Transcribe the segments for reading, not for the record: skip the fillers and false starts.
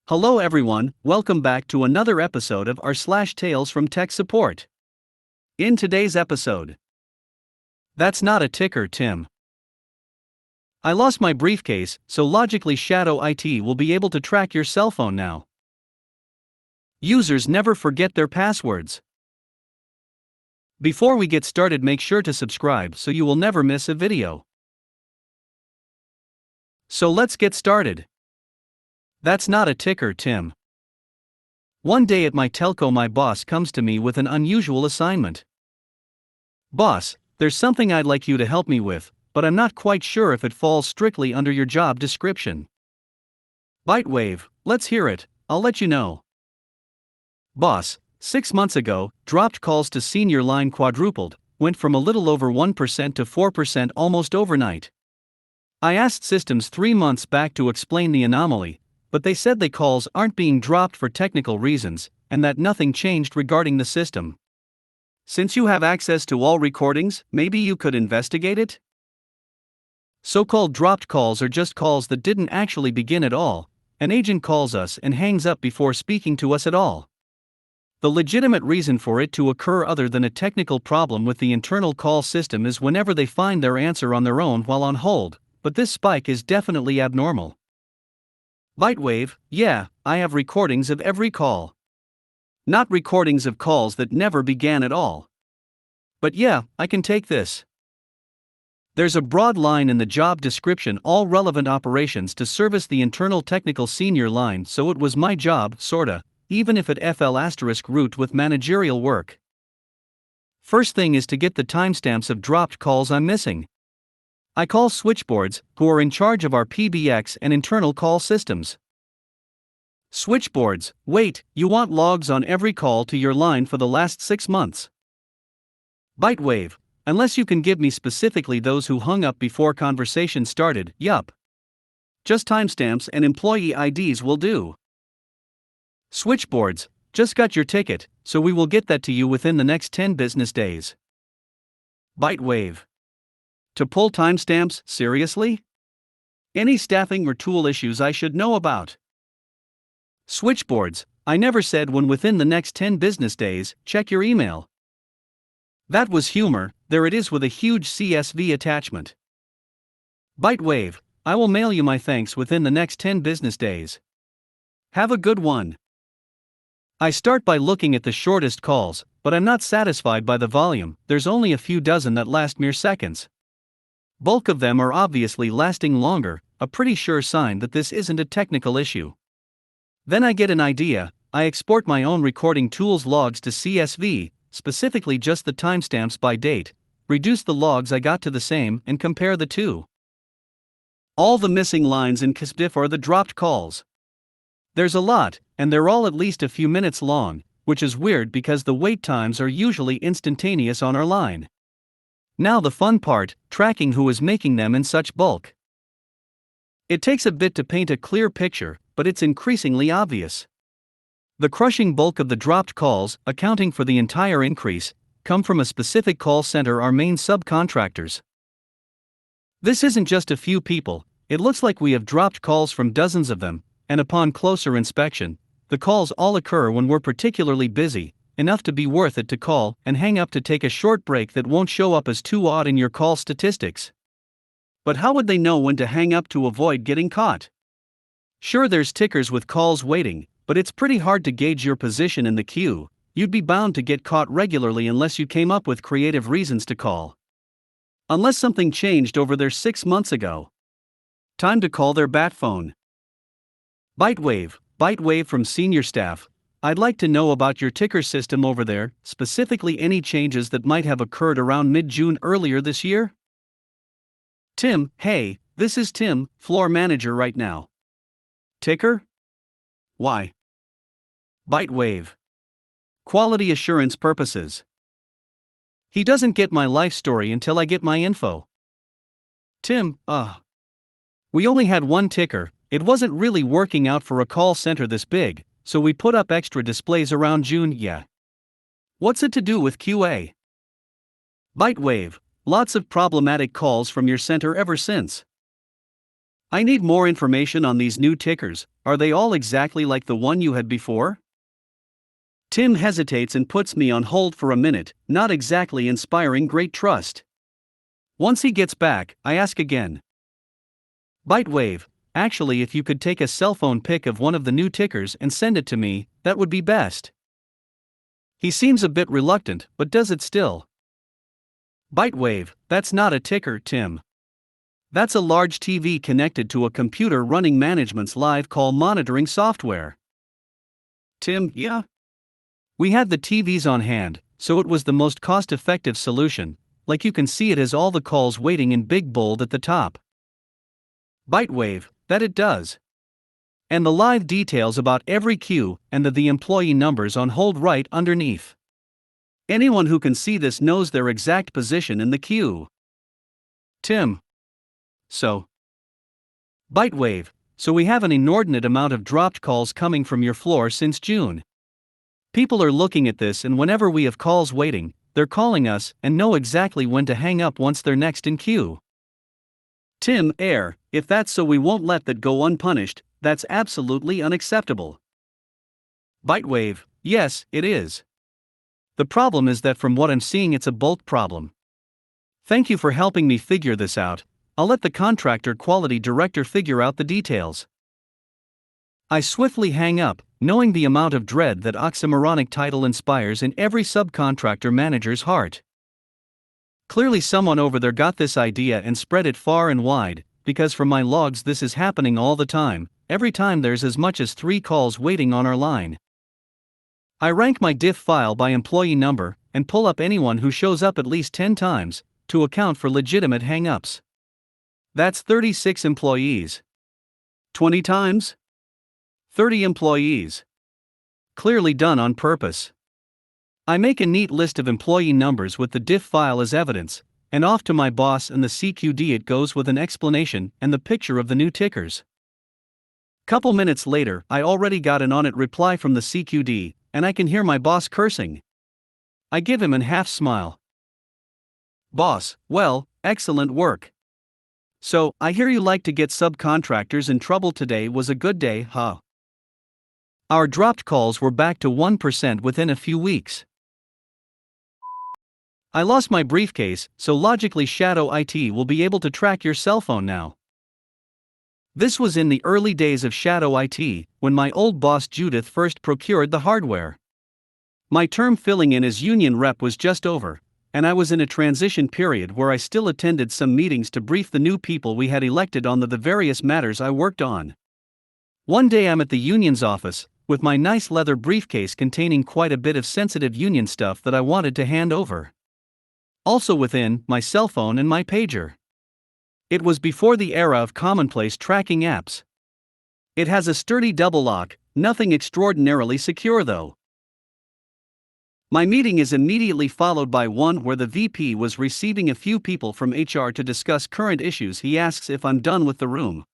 Hello everyone, welcome back to another episode of r/slash Tales from Tech Support. In today's episode, that's not a ticker, Tim. I lost my briefcase, so logically Shadow IT will be able to track your cell phone now. Users never forget their passwords. Before we get started, make sure to subscribe so you will never miss a video. So let's get started. That's not a ticker, Tim. One day at my telco, my boss comes to me with an unusual assignment. Boss, there's something I'd like you to help me with, but I'm not quite sure if it falls strictly under your job description. Bytewave, let's hear it, I'll let you know. Boss, 6 months ago, dropped calls to senior line quadrupled, went from a little over 1% to 4% almost overnight. I asked systems 3 months back to explain the anomaly, but they said the calls aren't being dropped for technical reasons, and that nothing changed regarding the system. Since you have access to all recordings, maybe you could investigate it? So-called dropped calls are just calls that didn't actually begin at all. An agent calls us and hangs up before speaking to us at all. The legitimate reason for it to occur other than a technical problem with the internal call system is whenever they find their answer on their own while on hold, but this spike is definitely abnormal. Bytewave, yeah, I have recordings of every call. Not recordings of calls that never began at all. But yeah, I can take this. There's a broad line in the job description, all relevant operations to service the internal technical senior line, so it was my job, sorta, even if it FL*root with managerial work. First thing is to get the timestamps of dropped calls I'm missing. I call switchboards, who are in charge of our PBX and internal call systems. Switchboards, wait, you want logs on every call to your line for the last 6 months? Bytewave, unless you can give me specifically those who hung up before conversation started, yup. Just timestamps and employee IDs will do. Switchboards, just got your ticket, so we will get that to you within the next 10 business days. Bytewave. To pull timestamps, seriously? Any staffing or tool issues I should know about? Switchboards, I never said when within the next 10 business days, check your email. That was humor, there it is with a huge CSV attachment. Bytewave, I will mail you my thanks within the next 10 business days. Have a good one. I start by looking at the shortest calls, but I'm not satisfied by the volume, there's only a few dozen that last mere seconds. Bulk of them are obviously lasting longer, a pretty sure sign that this isn't a technical issue. Then I get an idea, I export my own recording tools logs to CSV, specifically just the timestamps by date, reduce the logs I got to the same and compare the two. All the missing lines in CSV are the dropped calls. There's a lot, and they're all at least a few minutes long, which is weird because the wait times are usually instantaneous on our line. Now the fun part, tracking who is making them in such bulk. It takes a bit to paint a clear picture, but it's increasingly obvious. The crushing bulk of the dropped calls, accounting for the entire increase, come from a specific call center, our main subcontractors. This isn't just a few people, it looks like we have dropped calls from dozens of them, and upon closer inspection, the calls all occur when we're particularly busy, enough to be worth it to call and hang up to take a short break that won't show up as too odd in your call statistics. But how would they know when to hang up to avoid getting caught? Sure, there's tickers with calls waiting, but it's pretty hard to gauge your position in the queue. You'd be bound to get caught regularly unless you came up with creative reasons to call. Unless something changed over there 6 months ago. Time to call their bat phone. Bytewave from senior staff. I'd like to know about your ticker system over there, specifically any changes that might have occurred around mid-June earlier this year? Tim, hey, this is Tim, floor manager right now. Ticker? Why? Bytewave. Quality assurance purposes. He doesn't get my life story until I get my info. Tim, we only had one ticker, it wasn't really working out for a call center this big, so we put up extra displays around June, yeah. What's it to do with QA? Bytewave, lots of problematic calls from your center ever since. I need more information on these new tickers. Are they all exactly like the one you had before? Tim hesitates and puts me on hold for a minute, not exactly inspiring great trust. Once he gets back, I ask again. Bytewave, actually, if you could take a cell phone pic of one of the new tickers and send it to me, that would be best. He seems a bit reluctant, but does it still. Bytewave, that's not a ticker, Tim. That's a large TV connected to a computer running management's live call monitoring software. Tim, yeah? We had the TVs on hand, so it was the most cost-effective solution, like you can see it has all the calls waiting in big bold at the top. Bytewave, that it does. And the live details about every queue and the employee numbers on hold right underneath. Anyone who can see this knows their exact position in the queue. Tim. So. Bytewave, so we have an inordinate amount of dropped calls coming from your floor since June. People are looking at this, and whenever we have calls waiting, they're calling us and know exactly when to hang up once they're next in queue. Tim, if that's so, we won't let that go unpunished. That's absolutely unacceptable. Bytewave, yes, it is. The problem is that from what I'm seeing, it's a bulk problem. Thank you for helping me figure this out. I'll let the contractor quality director figure out the details. I swiftly hang up, knowing the amount of dread that oxymoronic title inspires in every subcontractor manager's heart. Clearly someone over there got this idea and spread it far and wide, because from my logs this is happening all the time, every time there's as much as 3 calls waiting on our line. I rank my diff file by employee number, and pull up anyone who shows up at least 10 times, to account for legitimate hang-ups. That's 36 employees. 20 times? 30 employees. Clearly done on purpose. I make a neat list of employee numbers with the diff file as evidence, and off to my boss and the CQD it goes with an explanation and the picture of the new tickers. Couple minutes later, I already got an on it reply from the CQD, and I can hear my boss cursing. I give him an half smile. Boss, well, excellent work. So, I hear you like to get subcontractors in trouble. Today was a good day, huh? Our dropped calls were back to 1% within a few weeks. I lost my briefcase, so logically Shadow IT will be able to track your cell phone now. This was in the early days of Shadow IT, when my old boss Judith first procured the hardware. My term filling in as union rep was just over, and I was in a transition period where I still attended some meetings to brief the new people we had elected on the various matters I worked on. One day I'm at the union's office, with my nice leather briefcase containing quite a bit of sensitive union stuff that I wanted to hand over. Also within, my cell phone and my pager. It was before the era of commonplace tracking apps. It has a sturdy double lock, nothing extraordinarily secure though. My meeting is immediately followed by one where the VP was receiving a few people from HR to discuss current issues. He asks if I'm done with the room.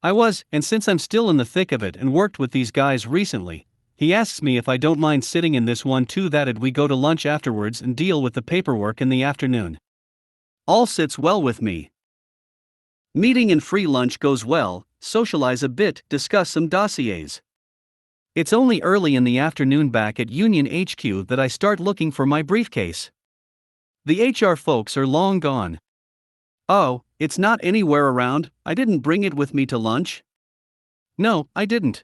I was, and since I'm still in the thick of it and worked with these guys recently, he asks me if I don't mind sitting in this one too. That'd we go to lunch afterwards and deal with the paperwork in the afternoon. All sits well with me. Meeting and free lunch goes well, socialize a bit, discuss some dossiers. It's only early in the afternoon back at Union HQ that I start looking for my briefcase. The HR folks are long gone. Oh, it's not anywhere around. I didn't bring it with me to lunch. No, I didn't.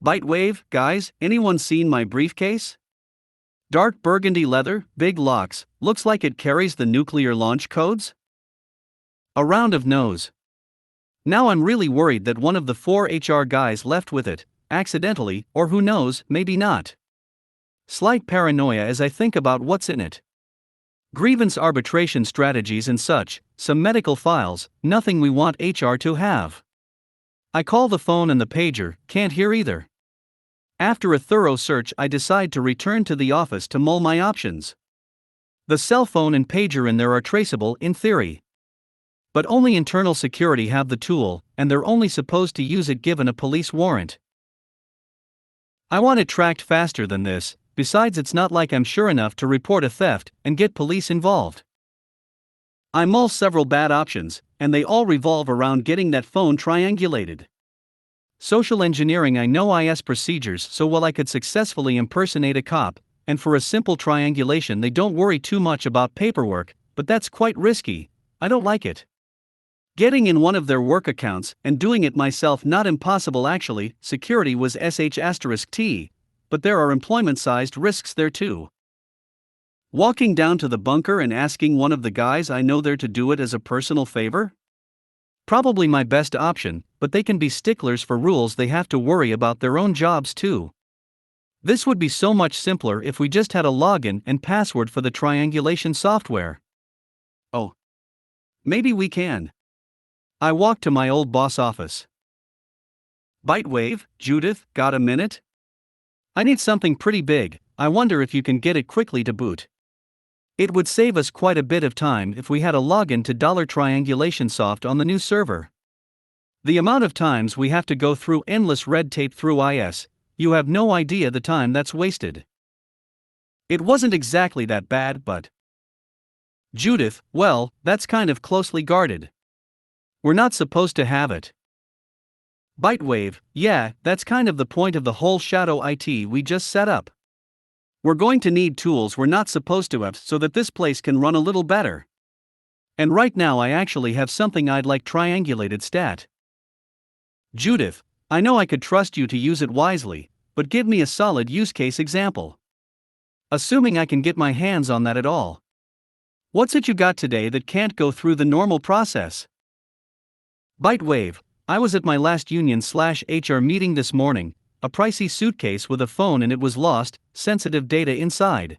Bytewave, guys, anyone seen my briefcase? Dark burgundy leather, big locks, looks like it carries the nuclear launch codes? A round of no's. Now I'm really worried that one of the 4 HR guys left with it, accidentally, or who knows, maybe not. Slight paranoia as I think about what's in it. Grievance arbitration strategies and such, some medical files, nothing we want HR to have. I call the phone and the pager, can't hear either. After a thorough search, I decide to return to the office to mull my options. The cell phone and pager in there are traceable in theory. But only internal security have the tool, and they're only supposed to use it given a police warrant. I want it tracked faster than this. Besides, it's not like I'm sure enough to report a theft and get police involved. I mull several bad options, and they all revolve around getting that phone triangulated. Social engineering. I know IS procedures so well I could successfully impersonate a cop, and for a simple triangulation they don't worry too much about paperwork, but that's quite risky. I don't like it. Getting in one of their work accounts and doing it myself, not impossible actually. Security was sh*t, but there are employment-sized risks there too. Walking down to the bunker and asking one of the guys I know there to do it as a personal favor? Probably my best option, but they can be sticklers for rules. They have to worry about their own jobs too. This would be so much simpler if we just had a login and password for the triangulation software. Oh. Maybe we can. I walked to my old boss office. Bytewave, Judith, got a minute? I need something pretty big. I wonder if you can get it quickly to boot. It would save us quite a bit of time if we had a login to $triangulation soft on the new server. The amount of times we have to go through endless red tape through IS, you have no idea the time that's wasted. It wasn't exactly that bad, but... Judith, well, that's kind of closely guarded. We're not supposed to have it. Bytewave, yeah, that's kind of the point of the whole shadow IT we just set up. We're going to need tools we're not supposed to have so that this place can run a little better. And right now I actually have something I'd like triangulated stat. Judith, I know I could trust you to use it wisely, but give me a solid use case example. Assuming I can get my hands on that at all. What's it you got today that can't go through the normal process? Bytewave, I was at my last union/HR meeting this morning, a pricey suitcase with a phone and it was lost, sensitive data inside.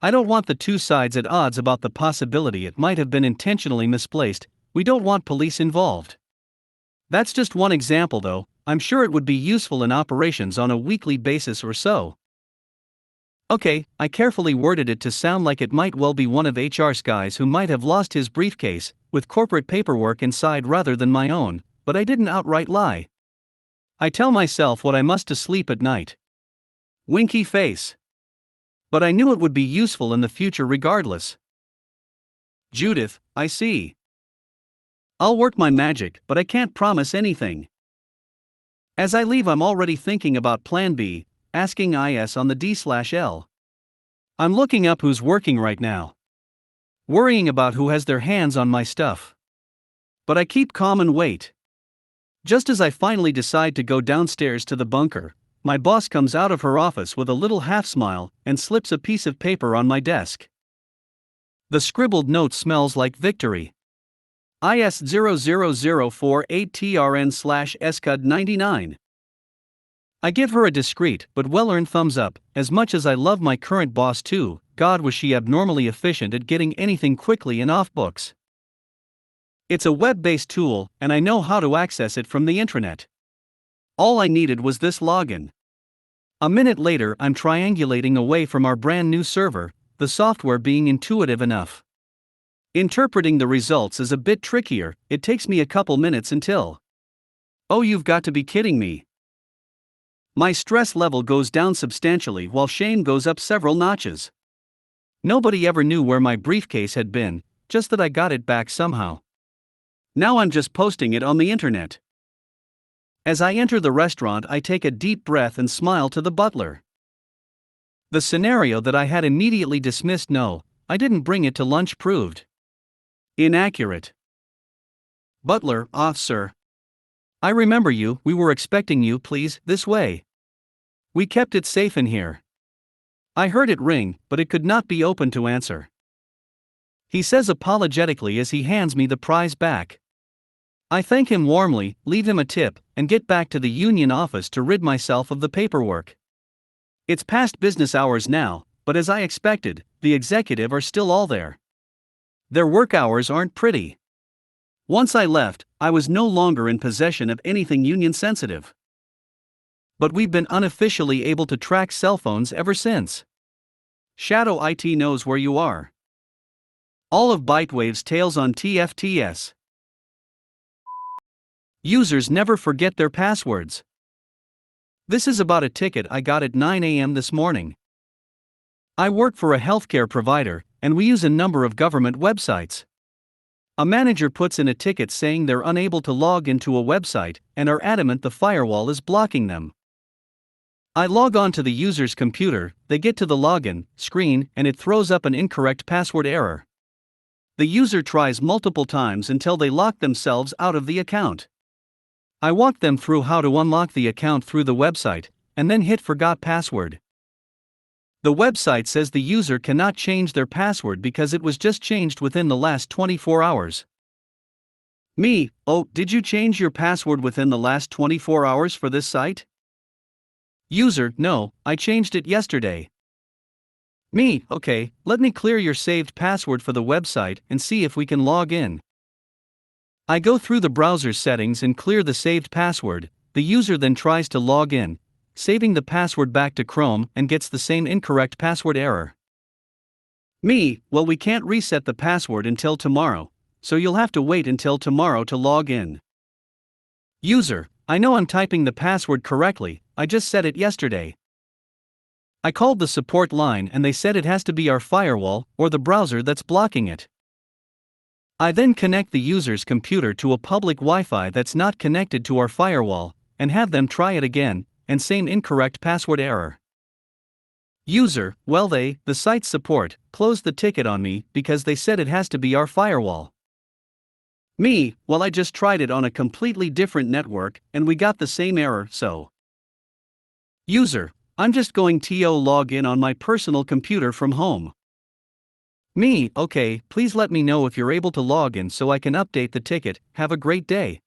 I don't want the two sides at odds about the possibility it might have been intentionally misplaced. We don't want police involved. That's just one example though. I'm sure it would be useful in operations on a weekly basis or so. Okay, I carefully worded it to sound like it might well be one of HR's guys who might have lost his briefcase, with corporate paperwork inside rather than my own, but I didn't outright lie. I tell myself what I must to sleep at night. Winky face. But I knew it would be useful in the future regardless. Judith, I see. I'll work my magic, but I can't promise anything. As I leave, I'm already thinking about Plan B, asking IS on the D/L. I'm looking up who's working right now. Worrying about who has their hands on my stuff. But I keep calm and wait. Just as I finally decide to go downstairs to the bunker, my boss comes out of her office with a little half smile and slips a piece of paper on my desk. The scribbled note smells like victory. IS 00048TRN/SCUD99. I give her a discreet but well-earned thumbs up. As much as I love my current boss too, God was she abnormally efficient at getting anything quickly and off books. It's a web-based tool, and I know how to access it from the intranet. All I needed was this login. A minute later, I'm triangulating away from our brand new server, the software being intuitive enough. Interpreting the results is a bit trickier. It takes me a couple minutes until... Oh, you've got to be kidding me. My stress level goes down substantially while shame goes up several notches. Nobody ever knew where my briefcase had been, just that I got it back somehow. Now I'm just posting it on the internet. As I enter the restaurant, I take a deep breath and smile to the butler. The scenario that I had immediately dismissed, no, I didn't bring it to lunch, proved inaccurate. Butler, sir. I remember you, we were expecting you, please, this way. We kept it safe in here. I heard it ring, but it could not be opened to answer. He says apologetically as he hands me the prize back. I thank him warmly, leave him a tip, and get back to the union office to rid myself of the paperwork. It's past business hours now, but as I expected, the executive are still all there. Their work hours aren't pretty. Once I left, I was no longer in possession of anything union sensitive. But we've been unofficially able to track cell phones ever since. Shadow IT knows where you are. All of Bytewave's tales on TFTS. Users never forget their passwords. This is about a ticket I got at 9 a.m. this morning. I work for a healthcare provider, and we use a number of government websites. A manager puts in a ticket saying they're unable to log into a website and are adamant the firewall is blocking them. I log on to the user's computer, they get to the login screen and it throws up an incorrect password error. The user tries multiple times until they lock themselves out of the account. I walk them through how to unlock the account through the website, and then hit Forgot Password. The website says the user cannot change their password because it was just changed within the last 24 hours. Me, oh, did you change your password within the last 24 hours for this site? User, no, I changed it yesterday. Me, okay, let me clear your saved password for the website and see if we can log in. I go through the browser's settings and clear the saved password. The user then tries to log in, saving the password back to Chrome and gets the same incorrect password error. Me, well, we can't reset the password until tomorrow, so you'll have to wait until tomorrow to log in. User, I know I'm typing the password correctly, I just set it yesterday. I called the support line and they said it has to be our firewall or the browser that's blocking it. I then connect the user's computer to a public Wi-Fi that's not connected to our firewall, and have them try it again, and same incorrect password error. User, well, the site support, closed the ticket on me because they said it has to be our firewall. Me, well, I just tried it on a completely different network and we got the same error, so. User, I'm just going to log in on my personal computer from home. Me, okay, please let me know if you're able to log in so I can update the ticket. Have a great day.